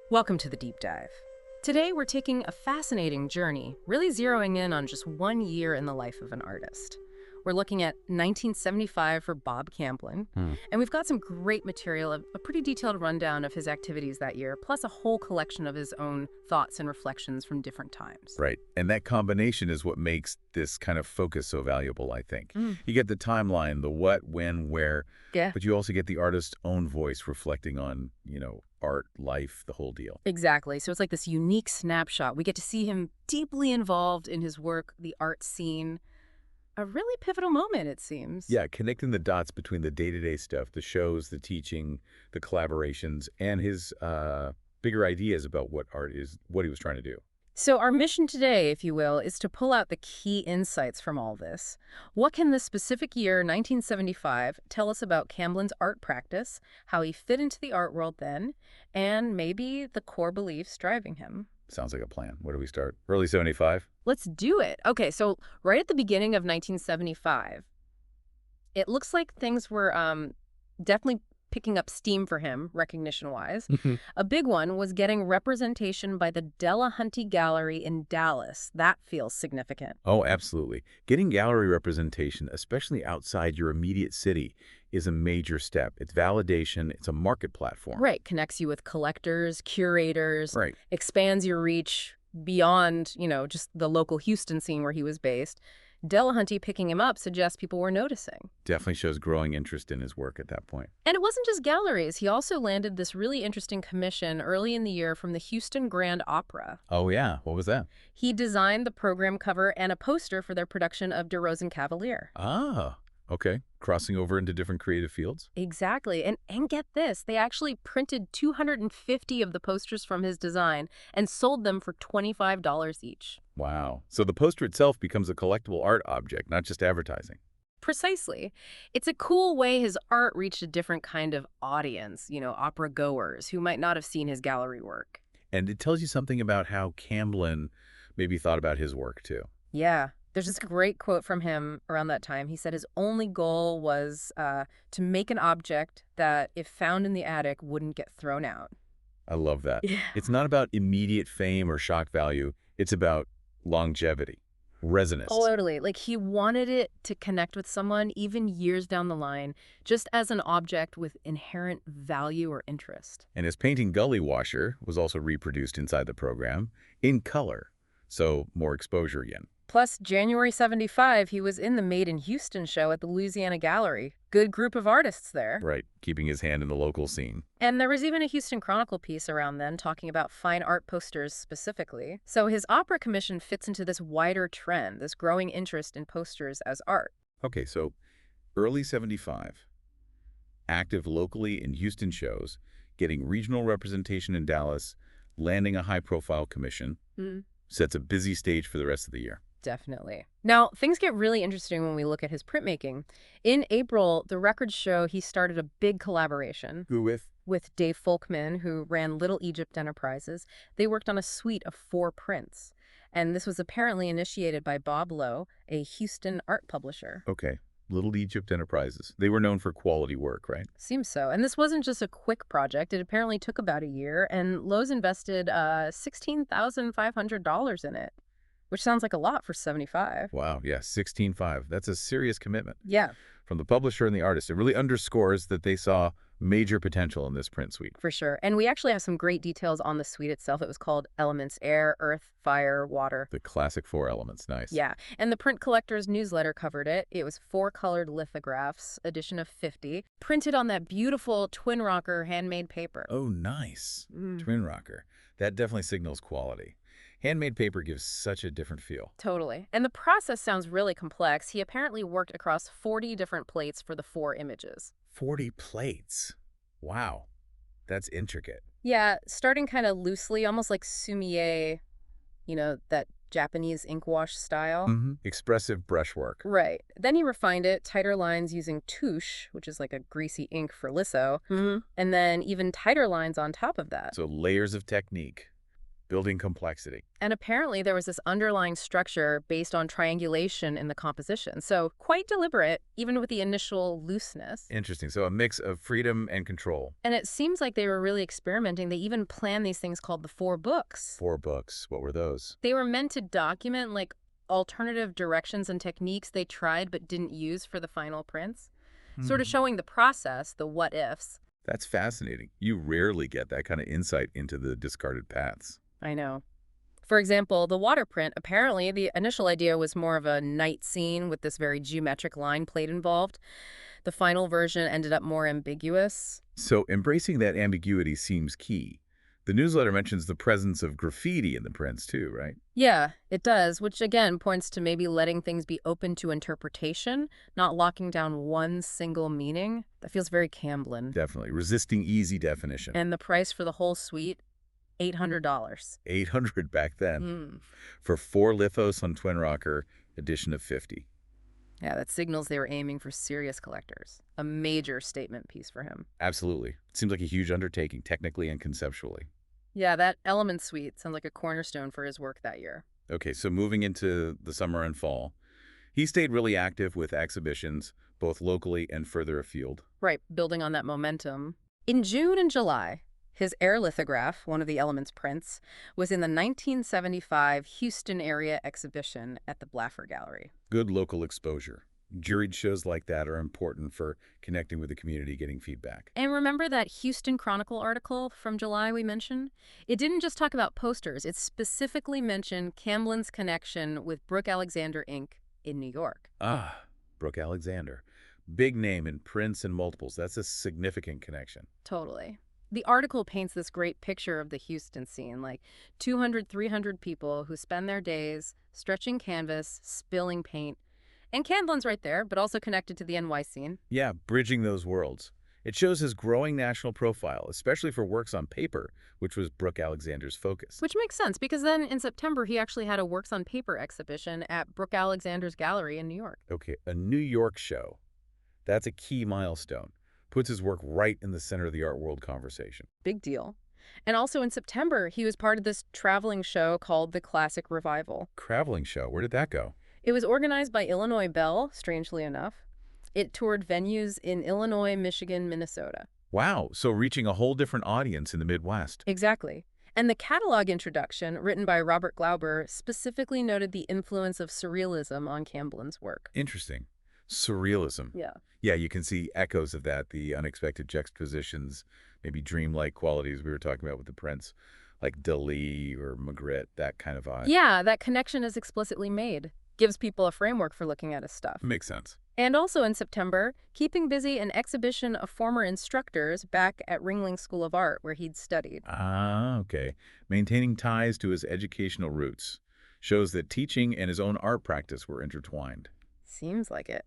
Welcome to the Deep Dive. Today we're taking a fascinating journey, really zeroing in on just 1 year in the life of an artist. We're looking at 1975 for Bob Camblin, Hmm. and we've got some great material, a pretty detailed rundown of his activities that year, plus a whole collection of his own thoughts and reflections from different times. Right. And that combination is what makes this kind of focus so valuable, I think. Mm. You get the timeline, the what, when, where, Yeah. but you also get the artist's own voice reflecting on, art, life, the whole deal. Exactly. So it's like this unique snapshot. We get to see him deeply involved in his work, the art scene. A really pivotal moment, it seems. Yeah, connecting the dots between the day-to-day stuff, the shows, the teaching, the collaborations, and his bigger ideas about what art is, what he was trying to do. So our mission today, if you will, is to pull out the key insights from all this. What can this specific year, 1975, tell us about Camblin's art practice, how he fit into the art world then, and maybe the core beliefs driving him? Sounds like a plan. Where do we start? Early 75? Let's do it. Okay, so right at the beginning of 1975, it looks like things were definitely picking up steam for him, recognition-wise. A big one was getting representation by the Delahunty Gallery in Dallas. That feels significant. Oh, absolutely. Getting gallery representation, especially outside your immediate city, is a major step. It's validation. It's a market platform. Right, connects you with collectors, curators, Right. expands your reach beyond, just the local Houston scene where he was based. Delahunty picking him up suggests people were noticing. Definitely shows growing interest in his work at that point. And it wasn't just galleries. He also landed this really interesting commission early in the year from the Houston Grand Opera. Oh, yeah. What was that? He designed the program cover and a poster for their production of De Rosenkavalier. Ah, okay. Crossing over into different creative fields. Exactly. And get this, they actually printed 250 of the posters from his design and sold them for $25 each. Wow. So the poster itself becomes a collectible art object, not just advertising. Precisely. It's a cool way his art reached a different kind of audience, opera goers who might not have seen his gallery work. And it tells you something about how Camblin maybe thought about his work, too. Yeah. There's this great quote from him around that time. He said his only goal was to make an object that, if found in the attic, wouldn't get thrown out. I love that. Yeah. It's not about immediate fame or shock value. It's about longevity, resonance. Totally. Like he wanted it to connect with someone even years down the line, just as an object with inherent value or interest. And his painting Gully Washer was also reproduced inside the program in color, so more exposure again. Plus, January 75, he was in the Made in Houston show at the Louisiana Gallery. Good group of artists there. Right, keeping his hand in the local scene. And there was even a Houston Chronicle piece around then talking about fine art posters specifically. So his opera commission fits into this wider trend, this growing interest in posters as art. Okay, so early 75, active locally in Houston shows, getting regional representation in Dallas, landing a high-profile commission, sets a busy stage for the rest of the year. Definitely. Now, things get really interesting when we look at his printmaking. In April, the records show he started a big collaboration Who with? with Dave Folkman, who ran Little Egypt Enterprises. They worked on a suite of 4 prints. And this was apparently initiated by Bob Lowe, a Houston art publisher. Okay, Little Egypt Enterprises. They were known for quality work, right? Seems so. And this wasn't just a quick project. It apparently took about a year, and Lowe's invested $16,500 in it, which sounds like a lot for 75. Wow, yeah, 16.5. That's a serious commitment. Yeah, From the publisher and the artist, it really underscores that they saw major potential in this print suite. for sure. And we actually have some great details on the suite itself. It was called Elements: Air, Earth, Fire, Water. The classic 4 elements, nice. Yeah, and the Print Collector's newsletter covered it. It was 4 colored lithographs, edition of 50, printed on that beautiful twin rocker handmade paper. Oh, nice. Twin rocker. That definitely signals quality. Handmade paper gives such a different feel. Totally. And the process sounds really complex. He apparently worked across 40 different plates for the 4 images. 40 plates. Wow, that's intricate. Yeah, starting kind of loosely, almost like sumi-e, that Japanese ink wash style. Expressive brushwork. Right. Then he refined it, tighter lines using touche, which is like a greasy ink for litho, and then even tighter lines on top of that. So layers of technique. Building complexity. And apparently there was this underlying structure based on triangulation in the composition. So quite deliberate, even with the initial looseness. Interesting. So a mix of freedom and control. And it seems like they were really experimenting. They even planned these things called the 4 books. 4 books. What were those? They were meant to document like alternative directions and techniques they tried but didn't use for the final prints. Sort of showing the process, the what ifs. That's fascinating. You rarely get that kind of insight into the discarded paths. I know. For example, the water print, apparently the initial idea was more of a night scene with this very geometric line plate involved. The final version ended up more ambiguous. So embracing that ambiguity seems key. The newsletter mentions the presence of graffiti in the prints too, right? Yeah, it does, which again points to maybe letting things be open to interpretation, not locking down one single meaning. That feels very Camblin. Definitely. Resisting easy definition. And the price for the whole suite? $800. $800 back then. For 4 lithos on Twin Rocker, edition of 50. Yeah, that signals they were aiming for serious collectors. A major statement piece for him. Absolutely. It seems like a huge undertaking, technically and conceptually. Yeah, that Element Suite sounds like a cornerstone for his work that year. Okay, so moving into the summer and fall, he stayed really active with exhibitions, both locally and further afield. Right, building on that momentum. In June and July, his air lithograph, one of the Elements prints, was in the 1975 Houston area exhibition at the Blaffer Gallery. Good local exposure. Juried shows like that are important for connecting with the community, getting feedback. And remember that Houston Chronicle article from July we mentioned? It didn't just talk about posters. It specifically mentioned Camblin's connection with Brooke Alexander Inc. in New York. Ah, Brooke Alexander. Big name in prints and multiples. That's a significant connection. Totally. The article paints this great picture of the Houston scene, like 200, 300 people who spend their days stretching canvas, spilling paint. And Camblin's right there, but also connected to the NY scene. Yeah, bridging those worlds. It shows his growing national profile, especially for works on paper, which was Brooke Alexander's focus. Which makes sense, because then in September, he actually had a Works on Paper exhibition at Brooke Alexander's Gallery in New York. Okay, a New York show. That's a key milestone. Puts his work right in the center of the art world conversation. Big deal. And also in September, he was part of this traveling show called the Classic Revival. Traveling show, where did that go? It was organized by Illinois Bell, strangely enough. It toured venues in Illinois, Michigan, Minnesota. Wow, so reaching a whole different audience in the Midwest. Exactly. And the catalog introduction, written by Robert Glauber, specifically noted the influence of surrealism on Camblin's work. Interesting. Surrealism. Yeah. Yeah, you can see echoes of that, the unexpected juxtapositions, maybe dreamlike qualities we were talking about with the prints, like Dali or Magritte, that kind of vibe. Yeah, that connection is explicitly made. Gives people a framework for looking at his stuff. Makes sense. And also in September, keeping busy an exhibition of former instructors back at Ringling School of Art, where he'd studied. Ah, okay. Maintaining ties to his educational roots shows that teaching and his own art practice were intertwined. Seems like it.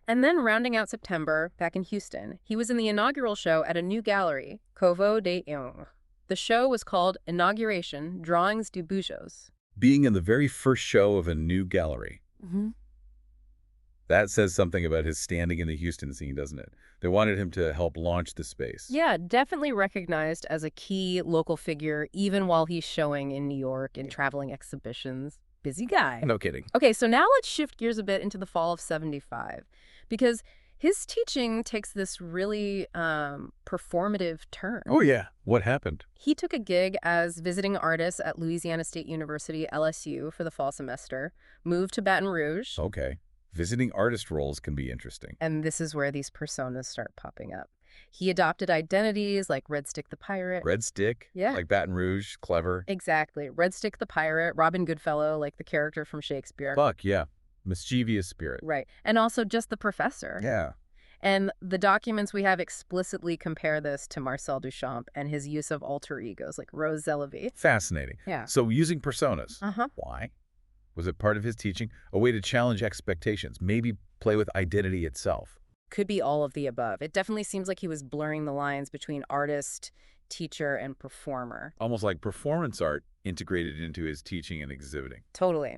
And then rounding out September, back in Houston, he was in the inaugural show at a new gallery, Covo de Yung. The show was called Inauguration, Drawings du Boujos. Being in the very first show of a new gallery. That says something about his standing in the Houston scene, doesn't it? They wanted him to help launch the space. Yeah, definitely recognized as a key local figure, even while he's showing in New York and traveling exhibitions. Busy guy. No kidding. Okay, so now let's shift gears a bit into the fall of '75, because his teaching takes this really performative turn. Oh, yeah. What happened? He took a gig as visiting artist at Louisiana State University, LSU, for the fall semester, moved to Baton Rouge. Okay. Visiting artist roles can be interesting. And this is where these personas start popping up. He adopted identities like Red Stick the Pirate. Red Stick? Yeah. Like Baton Rouge? Clever? Exactly. Red Stick the Pirate, Robin Goodfellow, like the character from Shakespeare. Buck, yeah. Mischievous spirit. Right. And also just the professor. Yeah. And the documents we have explicitly compare this to Marcel Duchamp and his use of alter egos like Rose Zellavi. Fascinating. Yeah. So using personas. Uh-huh. Why? Was it part of his teaching? A way to challenge expectations, maybe play with identity itself? Could be all of the above. It definitely seems like he was blurring the lines between artist, teacher, and performer. Almost like performance art integrated into his teaching and exhibiting. Totally.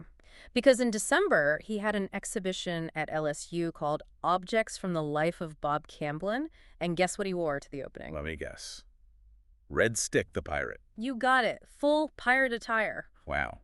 Because in December, he had an exhibition at LSU called Objects from the Life of Bob Camblin, and guess what he wore to the opening? Let me guess. Red Stick the pirate. You got it. Full pirate attire. Wow.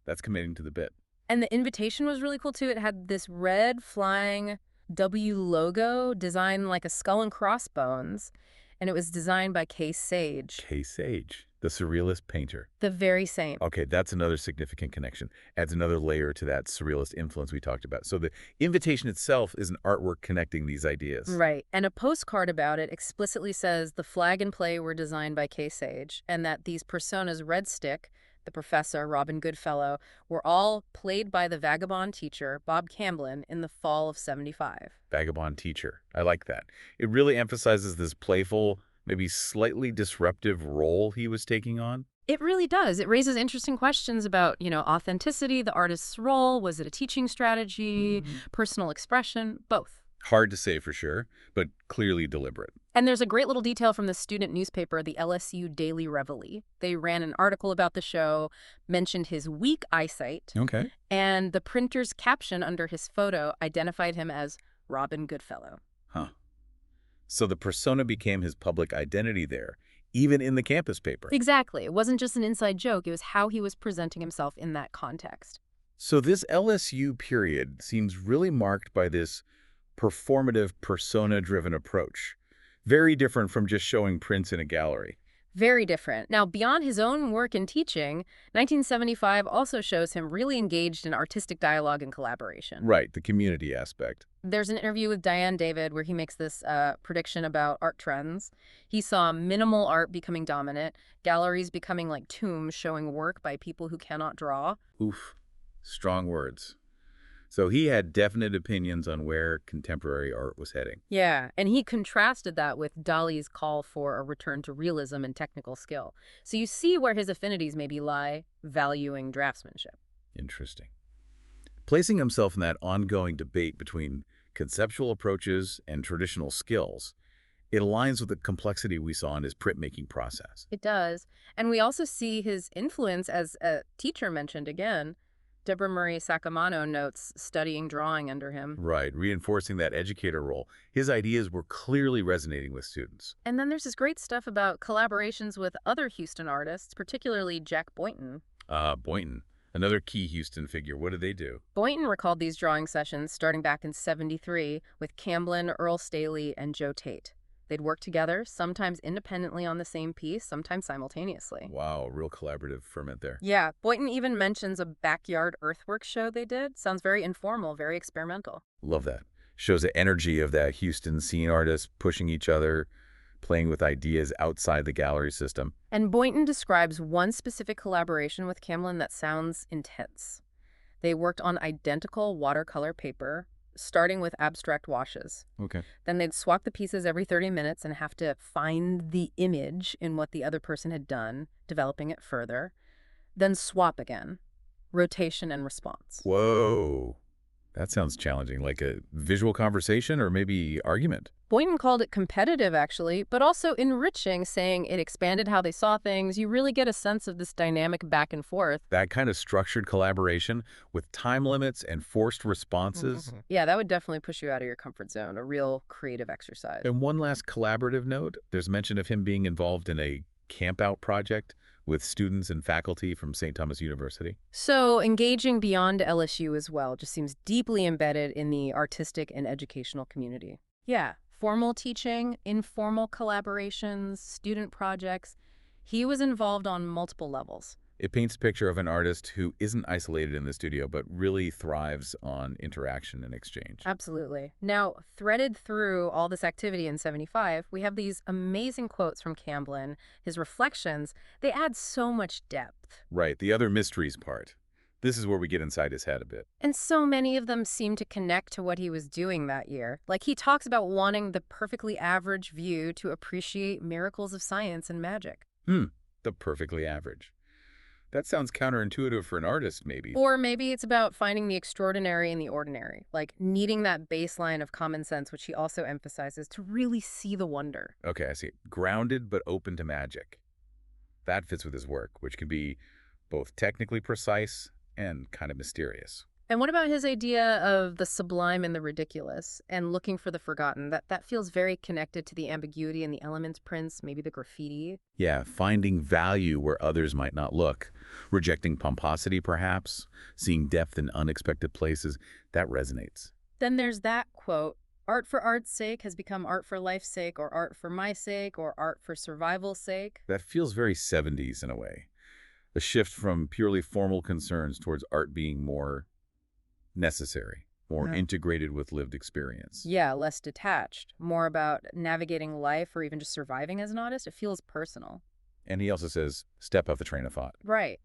That's committing to the bit. And the invitation was really cool, too. It had this red flying W logo designed like a skull and crossbones, and it was designed by Case Sage. Case Sage, the surrealist painter. The very same. Okay, that's another significant connection. Adds another layer to that surrealist influence we talked about. So the invitation itself is an artwork connecting these ideas. Right. And a postcard about it explicitly says the flag and play were designed by Case Sage, and that these personas, Red Stick, the professor, Robin Goodfellow, were all played by the vagabond teacher, Bob Camblin, in the fall of '75. Vagabond teacher. I like that. It really emphasizes this playful, maybe slightly disruptive role he was taking on. It really does. It raises interesting questions about, authenticity, the artist's role. Was it a teaching strategy, personal expression? Both. Hard to say for sure, but clearly deliberate. And there's a great little detail from the student newspaper, the LSU Daily Reveille. They ran an article about the show, mentioned his weak eyesight, Okay. and the printer's caption under his photo identified him as Robin Goodfellow. Huh. So the persona became his public identity there, even in the campus paper. Exactly. It wasn't just an inside joke. It was how he was presenting himself in that context. So this LSU period seems really marked by this performative, persona-driven approach. Very different from just showing prints in a gallery. Very different. Now, beyond his own work in teaching, 1975 also shows him really engaged in artistic dialogue and collaboration. Right, the community aspect. There's an interview with Diane David where he makes this prediction about art trends. He saw minimal art becoming dominant, galleries becoming like tombs showing work by people who cannot draw. Oof, strong words. So he had definite opinions on where contemporary art was heading. Yeah, and he contrasted that with Dali's call for a return to realism and technical skill. So you see where his affinities maybe lie, valuing draftsmanship. Interesting. Placing himself in that ongoing debate between conceptual approaches and traditional skills, it aligns with the complexity we saw in his printmaking process. It does. And we also see his influence, as a teacher mentioned again. Deborah Murray Sacamano notes studying drawing under him. Right, reinforcing that educator role. His ideas were clearly resonating with students. And then there's this great stuff about collaborations with other Houston artists, particularly Jack Boynton. Boynton, another key Houston figure. What did they do? Boynton recalled these drawing sessions starting back in '73 with Camblin, Earl Staley, and Joe Tate. They'd work together, sometimes independently on the same piece, sometimes simultaneously. Wow, real collaborative ferment there. Yeah, Boynton even mentions a backyard earthwork show they did. Sounds very informal, very experimental. Love that. Shows the energy of that Houston scene artists pushing each other, playing with ideas outside the gallery system. And Boynton describes one specific collaboration with Camblin that sounds intense. They worked on identical watercolor paper, starting with abstract washes. Okay. Then they'd swap the pieces every 30 minutes and have to find the image in what the other person had done, developing it further. Then swap again. Rotation and response. Whoa. That sounds challenging, like a visual conversation or maybe argument. Boynton called it competitive, actually, but also enriching, saying it expanded how they saw things. You really get a sense of this dynamic back and forth. That kind of structured collaboration with time limits and forced responses. Yeah, that would definitely push you out of your comfort zone, a real creative exercise. And one last collaborative note, there's mention of him being involved in a camp-out project with students and faculty from St. Thomas University. So engaging beyond LSU as well just seems deeply embedded in the artistic and educational community. Yeah, formal teaching, informal collaborations, student projects. He was involved on multiple levels. It paints a picture of an artist who isn't isolated in the studio, but really thrives on interaction and exchange. Absolutely. Now, threaded through all this activity in '75, we have these amazing quotes from Camblin, his reflections. They add so much depth. Right, the other mysteries part. This is where we get inside his head a bit. And so many of them seem to connect to what he was doing that year. Like he talks about wanting the perfectly average view to appreciate miracles of science and magic. The perfectly average. That sounds counterintuitive for an artist, maybe. Or maybe it's about finding the extraordinary in the ordinary, like needing that baseline of common sense, which he also emphasizes, to really see the wonder. Okay, I see. Grounded but open to magic. That fits with his work, which can be both technically precise and kind of mysterious. And what about his idea of the sublime and the ridiculous and looking for the forgotten? That feels very connected to the ambiguity in the elements prints, maybe the graffiti. Yeah, finding value where others might not look. Rejecting pomposity, perhaps. Seeing depth in unexpected places. That resonates. Then there's that quote, art for art's sake has become art for life's sake, or art for my sake, or art for survival's sake. That feels very 70s in a way. A shift from purely formal concerns towards art being more necessary, more Yeah. integrated with lived experience. Yeah, less detached, more about navigating life or even just surviving as an artist. It feels personal. And he also says, step off the train of thought. Right.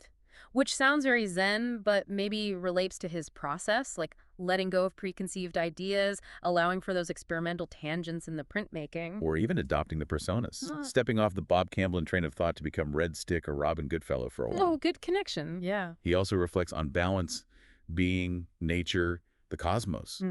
Which sounds very zen, but maybe relates to his process, like letting go of preconceived ideas, allowing for those experimental tangents in the printmaking. Or even adopting the personas. Uh, Stepping off the Bob Camblin train of thought to become Red Stick or Robin Goodfellow for a while. Oh, good connection. Yeah. He also reflects on balance, being, nature, the cosmos.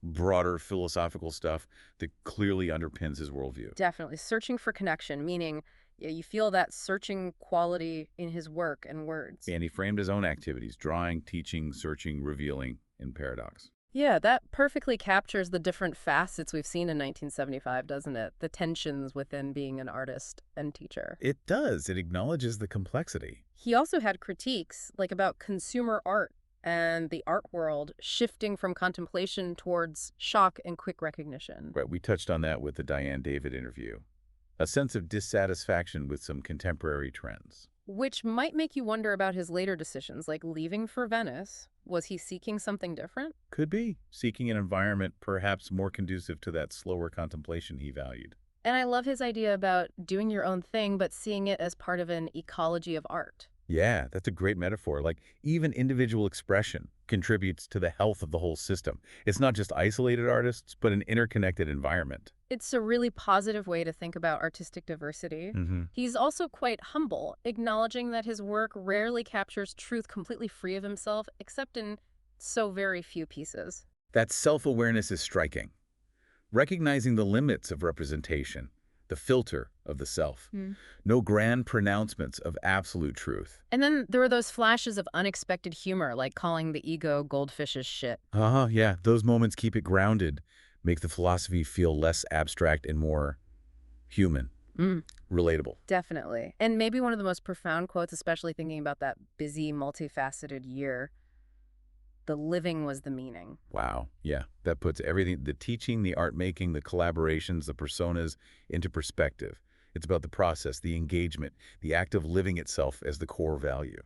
Broader philosophical stuff that clearly underpins his worldview. Definitely. Searching for connection, meaning yeah, you feel that searching quality in his work and words. And he framed his own activities, drawing, teaching, searching, revealing, in paradox. Yeah, that perfectly captures the different facets we've seen in 1975, doesn't it? The tensions within being an artist and teacher. It does. It acknowledges the complexity. He also had critiques, like about consumer art and the art world shifting from contemplation towards shock and quick recognition. Right, we touched on that with the Diane David interview. A sense of dissatisfaction with some contemporary trends. Which might make you wonder about his later decisions, like leaving for Venice. Was he seeking something different? Could be. Seeking an environment perhaps more conducive to that slower contemplation he valued. And I love his idea about doing your own thing, but seeing it as part of an ecology of art. Yeah, that's a great metaphor. Like, even individual expression contributes to the health of the whole system. It's not just isolated artists, but an interconnected environment. It's a really positive way to think about artistic diversity. He's also quite humble, acknowledging that his work rarely captures truth completely free of himself, except in so very few pieces. That self-awareness is striking. Recognizing the limits of representation, the filter of the self. No grand pronouncements of absolute truth. And then there were those flashes of unexpected humor, like calling the ego goldfish's shit. Yeah, those moments keep it grounded, make the philosophy feel less abstract and more human, relatable. Definitely. And maybe one of the most profound quotes, especially thinking about that busy, multifaceted year. The living was the meaning. Wow, yeah, that puts everything, the teaching, the art making, the collaborations, the personas into perspective. It's about the process, the engagement, the act of living itself as the core value.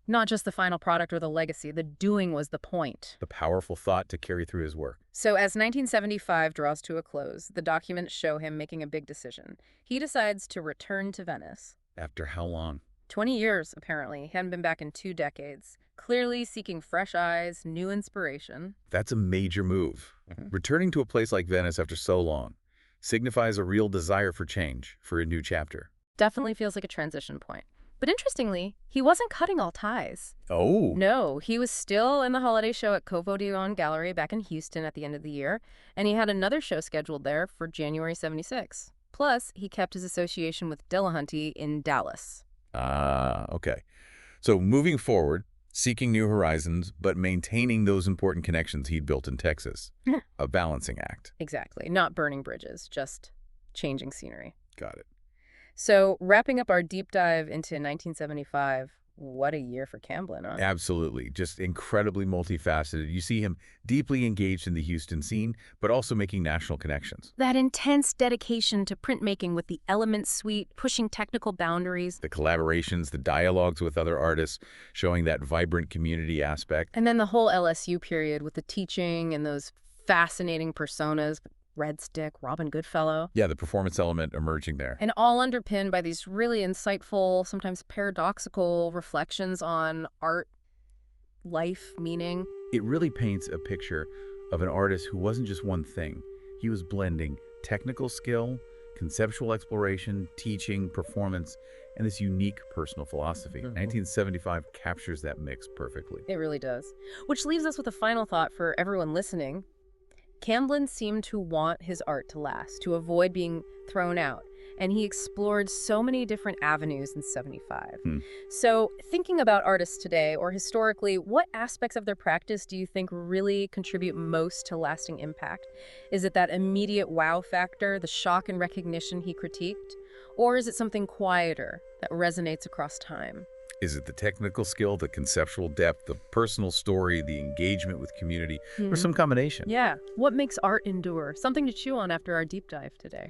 Not just the final product or the legacy, the doing was the point. The powerful thought to carry through his work. So as 1975 draws to a close, the documents show him making a big decision. He decides to return to Venice. After how long? 20 years, apparently. He hadn't been back in 2 decades. Clearly seeking fresh eyes, new inspiration. That's a major move. Returning to a place like Venice after so long signifies a real desire for change, for a new chapter. Definitely feels like a transition point. But interestingly, he wasn't cutting all ties. Oh. No, he was still in the holiday show at Covo Gallery back in Houston at the end of the year, and he had another show scheduled there for January 76. Plus, he kept his association with Dillahunty in Dallas. Okay. So moving forward, seeking new horizons, but maintaining those important connections he'd built in Texas. A balancing act. Exactly. Not burning bridges, just changing scenery. Got it. So, wrapping up our deep dive into 1975, what a year for Camblin, huh? Absolutely. Just incredibly multifaceted. You see him deeply engaged in the Houston scene, but also making national connections. That intense dedication to printmaking with the Element Suite, pushing technical boundaries. The collaborations, the dialogues with other artists, showing that vibrant community aspect. And then the whole LSU period with the teaching and those fascinating personas, Red Stick, Robin Goodfellow. Yeah, the performance element emerging there. And all underpinned by these really insightful, sometimes paradoxical reflections on art, life, meaning. It really paints a picture of an artist who wasn't just one thing. He was blending technical skill, conceptual exploration, teaching, performance, and this unique personal philosophy. 1975 captures that mix perfectly. It really does. Which leaves us with a final thought for everyone listening. Camblin seemed to want his art to last, to avoid being thrown out. and he explored so many different avenues in 75. Hmm. So thinking about artists today, or historically, what aspects of their practice do you think really contribute most to lasting impact? Is it that immediate wow factor, the shock and recognition he critiqued? Or is it something quieter that resonates across time? Is it the technical skill, the conceptual depth, the personal story, the engagement with community, or some combination? Yeah. What makes art endure? Something to chew on after our deep dive today.